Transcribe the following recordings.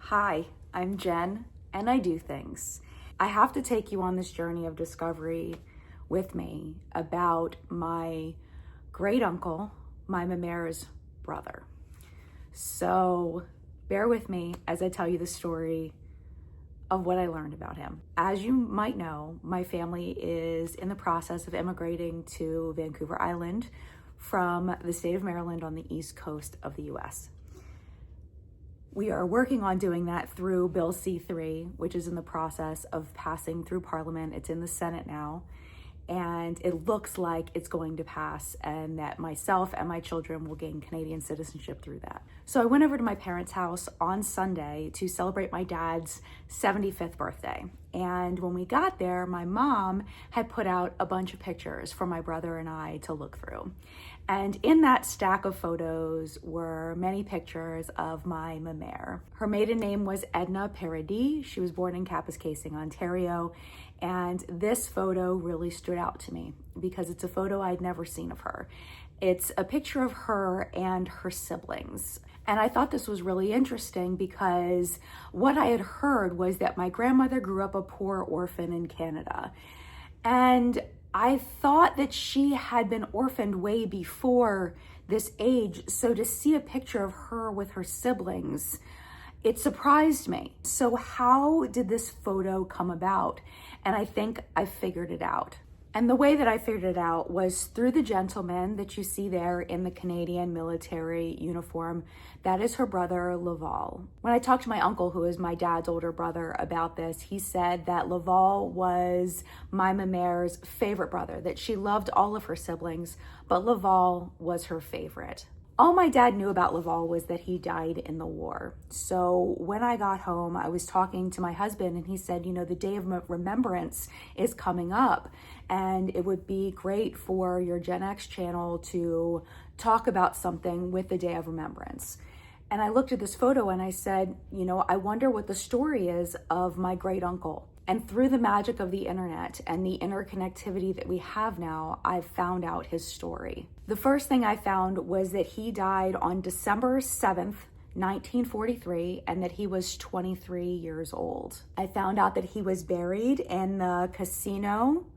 Hi, I'm Jen, and I do things. I have to take you on this journey of discovery with me about my great uncle, my Mamare's brother. So bear with me as I tell you the story of what I learned about him. As you might know, my family is in the process of immigrating to Vancouver Island from the state of Maryland on the east coast of the US. We are working on doing that through Bill C-3, which is in the process of passing through Parliament. It's in the Senate now, and it looks like it's going to pass and that myself and my children will gain Canadian citizenship through that. So I went over to my parents' house on Sunday to celebrate my dad's 75th birthday. And when we got there, my mom had put out a bunch of pictures for my brother and I to look through. And in that stack of photos were many pictures of my mamere. Her maiden name was Edna Paradis. She was born in Kapuskasing, Ontario. And this photo really stood out to me because it's a photo I'd never seen of her. It's a picture of her and her siblings. And I thought this was really interesting because what I had heard was that my grandmother grew up a poor orphan in Canada. And I thought that she had been orphaned way before this age. So to see a picture of her with her siblings, it surprised me. So how did this photo come about? And I think I figured it out. And the way that I figured it out was through the gentleman that you see there in the Canadian military uniform. That is her brother, Laval. When I talked to my uncle, who is my dad's older brother, about this, he said that Laval was my mamare's favorite brother, that she loved all of her siblings, but Laval was her favorite. All my dad knew about Laval was that he died in the war. So when I got home, I was talking to my husband and he said, you know, the day of remembrance is coming up and it would be great for your Gen X channel to talk about something with the day of remembrance. And I looked at this photo and I said, you know, I wonder what the story is of my great uncle. And through the magic of the internet and the interconnectivity that we have now, I've found out his story. The first thing I found was that he died on December 7th, 1943, and that he was 23 years old. I found out that he was buried in the Cassino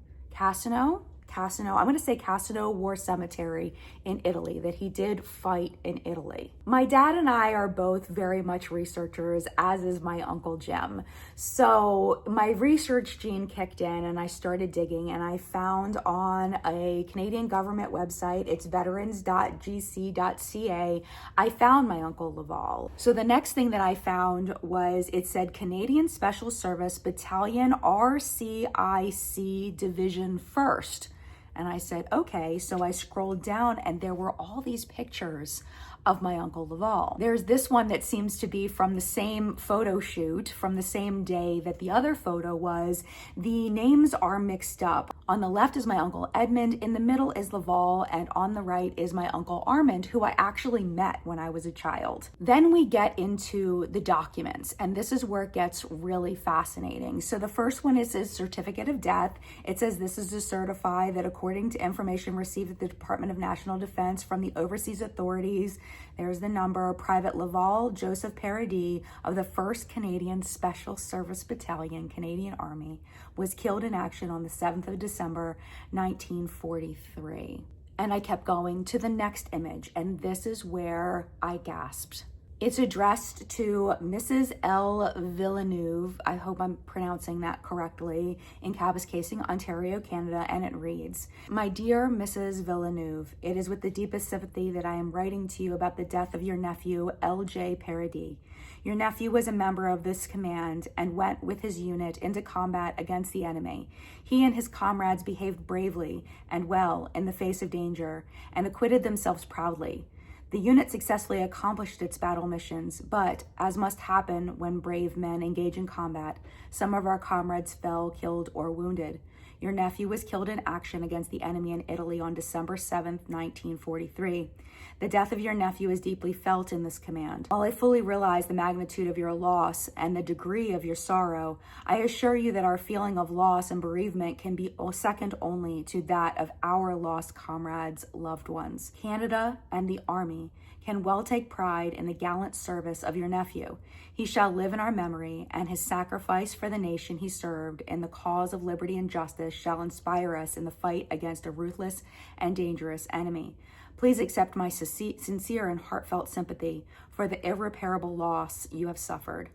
War Cemetery in Italy, that he did fight in Italy. My dad and I are both very much researchers, as is my Uncle Jim. So my research gene kicked in and I started digging and I found on a Canadian government website, it's veterans.gc.ca, I found my Uncle Laval. So the next thing that I found was it said Canadian Special Service Battalion RCIC Division 1st. And I said, okay, so I scrolled down and there were all these pictures of my Uncle Laval. There's this one that seems to be from the same photo shoot, from the same day that the other photo was. The names are mixed up. On the left is my Uncle Edmund, in the middle is Laval, and on the right is my Uncle Armand, who I actually met when I was a child. Then we get into the documents, and this is where it gets really fascinating. So the first one is his certificate of death. It says this is to certify that according to information received at the Department of National Defense from the overseas authorities, there's the number, Private Laval Joseph Paradis of the 1st Canadian Special Service Battalion, Canadian Army, was killed in action on the 7th of December, 1943. And I kept going to the next image, and this is where I gasped. It's addressed to Mrs. L. Villeneuve, I hope I'm pronouncing that correctly, in Kapuskasing, Ontario, Canada, and it reads, My dear Mrs. Villeneuve, it is with the deepest sympathy that I am writing to you about the death of your nephew, L.J. Paradis. Your nephew was a member of this command and went with his unit into combat against the enemy. He and his comrades behaved bravely and well in the face of danger and acquitted themselves proudly. The unit successfully accomplished its battle missions, but, as must happen when brave men engage in combat, some of our comrades fell, killed, or wounded. Your nephew was killed in action against the enemy in Italy on December 7th, 1943. The death of your nephew is deeply felt in this command. While I fully realize the magnitude of your loss and the degree of your sorrow, I assure you that our feeling of loss and bereavement can be second only to that of our lost comrades' loved ones. Canada and the Army can well take pride in the gallant service of your nephew. He shall live in our memory, and his sacrifice for the nation he served in the cause of liberty and justice shall inspire us in the fight against a ruthless and dangerous enemy. Please accept my sincere and heartfelt sympathy for the irreparable loss you have suffered.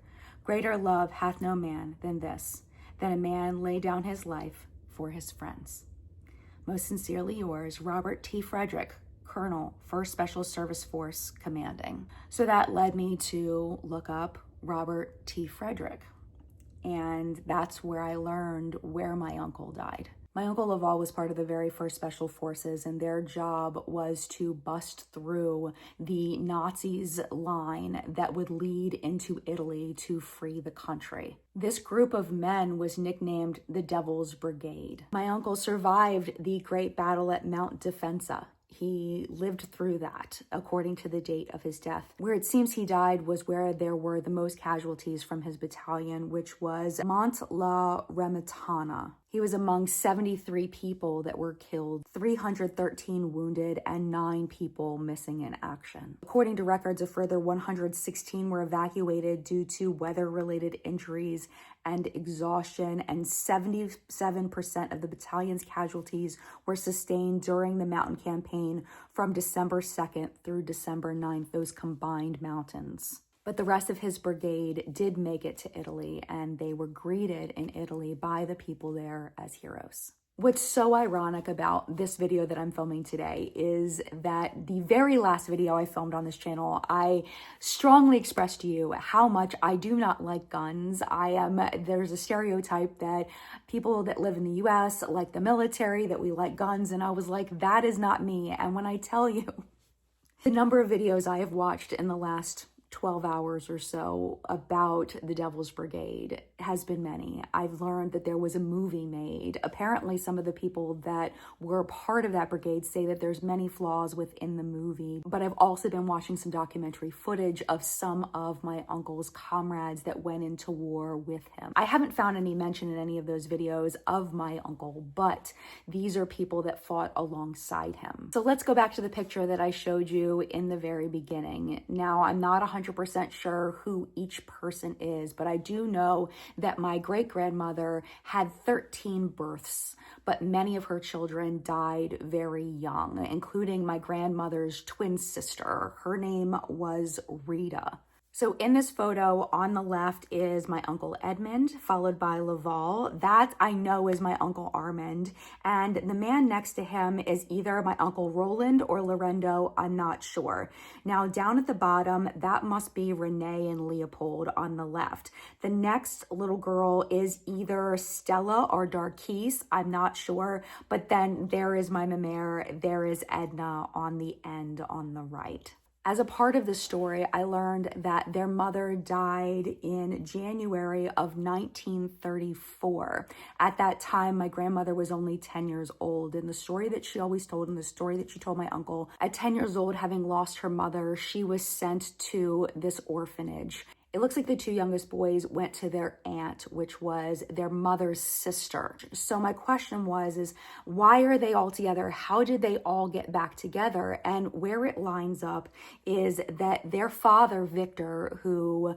Greater love hath no man than this, that a man lay down his life for his friends. Most sincerely yours, Robert T. Frederick, Colonel, 1st Special Service Force Commanding. So that led me to look up Robert T. Frederick, and that's where I learned where my uncle died. My uncle Laval was part of the very first Special Forces, and their job was to bust through the Nazis' line that would lead into Italy to free the country. This group of men was nicknamed the Devil's Brigade. My uncle survived the Great Battle at Mount Defensa. He lived through that, according to the date of his death. Where it seems he died was where there were the most casualties from his battalion, which was Mont La Remitana. He was among 73 people that were killed, 313 wounded, and 9 people missing in action. According to records, a further 116 were evacuated due to weather-related injuries and exhaustion, and 77% of the battalion's casualties were sustained during the mountain campaign from December 2nd through December 9th, those combined mountains. But the rest of his brigade did make it to Italy, and they were greeted in Italy by the people there as heroes. What's so ironic about this video that I'm filming today is that the very last video I filmed on this channel, I strongly expressed to you how much I do not like guns. There's a stereotype that people that live in the US like the military, that we like guns, and I was like, that is not me. And when I tell you the number of videos I have watched in the last 12 hours or so about the Devil's Brigade has been many. I've learned that there was a movie made. Apparently, some of the people that were part of that brigade say that there's many flaws within the movie, but I've also been watching some documentary footage of some of my uncle's comrades that went into war with him. I haven't found any mention in any of those videos of my uncle, but these are people that fought alongside him. So let's go back to the picture that I showed you in the very beginning. Now, I'm not 100% sure who each person is, but I do know that my great-grandmother had 13 births, but many of her children died very young, including my grandmother's twin sister. Her name was Rita. So in this photo on the left is my Uncle Edmund, followed by Laval. That I know is my Uncle Armand. And the man next to him is either my Uncle Roland or Lorendo, I'm not sure. Now down at the bottom, that must be Renee and Leopold on the left. The next little girl is either Stella or Darkise, I'm not sure. But then there is my mère, there is Edna on the end on the right. As a part of the story, I learned that their mother died in January of 1934. At that time, my grandmother was only 10 years old. And the story that she always told, and the story that she told my uncle, at 10 years old, having lost her mother, she was sent to this orphanage. It looks like the two youngest boys went to their aunt, which was their mother's sister. So my question is why are they all together? How did they all get back together? And where it lines up is that their father, Victor, who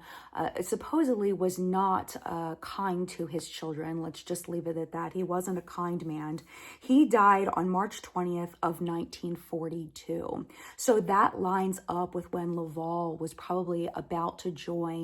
supposedly was not kind to his children, let's just leave it at that. He wasn't a kind man. He died on March 20th of 1942. So that lines up with when Laval was probably about to join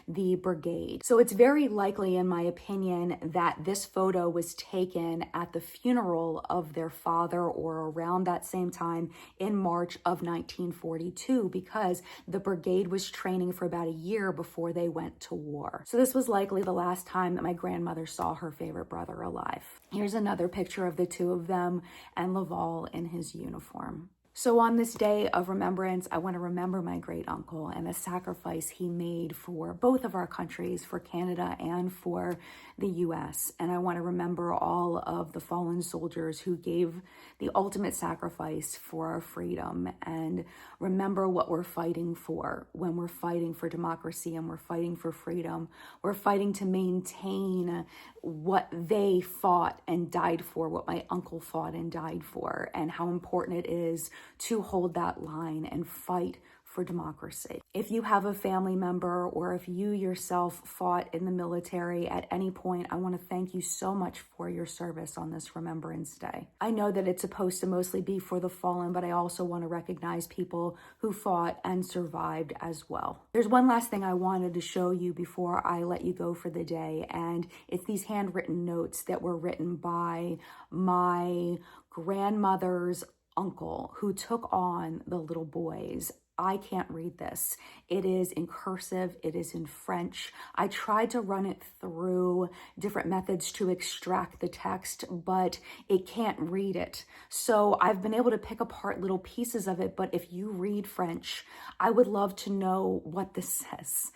the brigade. So it's very likely, in my opinion, that this photo was taken at the funeral of their father or around that same time in March of 1942, because the brigade was training for about a year before they went to war. So this was likely the last time that my grandmother saw her favorite brother alive. Here's another picture of the two of them and Laval in his uniform. So on this day of remembrance, I want to remember my great uncle and the sacrifice he made for both of our countries, for Canada and for the US. And I want to remember all of the fallen soldiers who gave the ultimate sacrifice for our freedom, and remember what we're fighting for when we're fighting for democracy and we're fighting for freedom. We're fighting to maintain what they fought and died for, what my uncle fought and died for, and how important it is to hold that line and fight for democracy. If you have a family member or if you yourself fought in the military at any point, I want to thank you so much for your service on this Remembrance Day. I know that it's supposed to mostly be for the fallen, but I also want to recognize people who fought and survived as well. There's one last thing I wanted to show you before I let you go for the day, and it's these handwritten notes that were written by my grandmother's uncle who took on the little boys. I can't read this. It is in cursive, it is in French. I tried to run it through different methods to extract the text, but it can't read it. So I've been able to pick apart little pieces of it, but if you read French, I would love to know what this says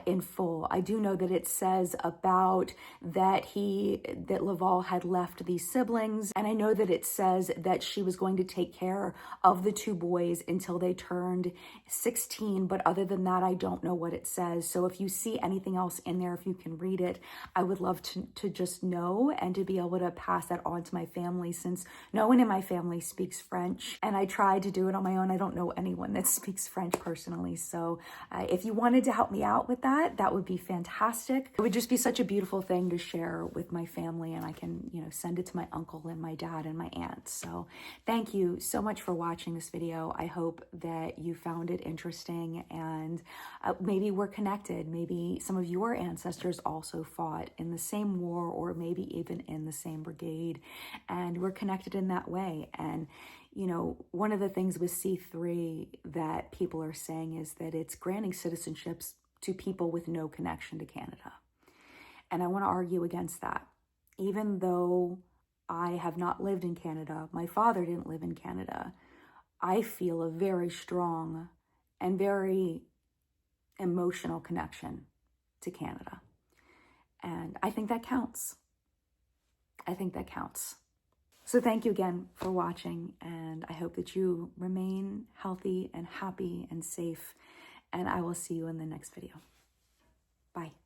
in full. I do know that it says about that Laval had left these siblings, and I know that it says that she was going to take care of the two boys until they turned 16, but other than that, I don't know what it says. So if you see anything else in there, if you can read it, I would love to just know and to be able to pass that on to my family, since no one in my family speaks French, and I tried to do it on my own. I don't know anyone that speaks French personally. So if you wanted to help me out with that, that would be fantastic. It would just be such a beautiful thing to share with my family, and I can, send it to my uncle and my dad and my aunt. So thank you so much for watching this video. I hope that you found it interesting, and maybe we're connected. Maybe some of your ancestors also fought in the same war, or maybe even in the same brigade, and we're connected in that way. And one of the things with C3 that people are saying is that it's granting citizenships to people with no connection to Canada. And I want to argue against that. Even though I have not lived in Canada, my father didn't live in Canada, I feel a very strong and very emotional connection to Canada. And I think that counts. I think that counts. So thank you again for watching, and I hope that you remain healthy and happy and safe, and I will see you in the next video. Bye.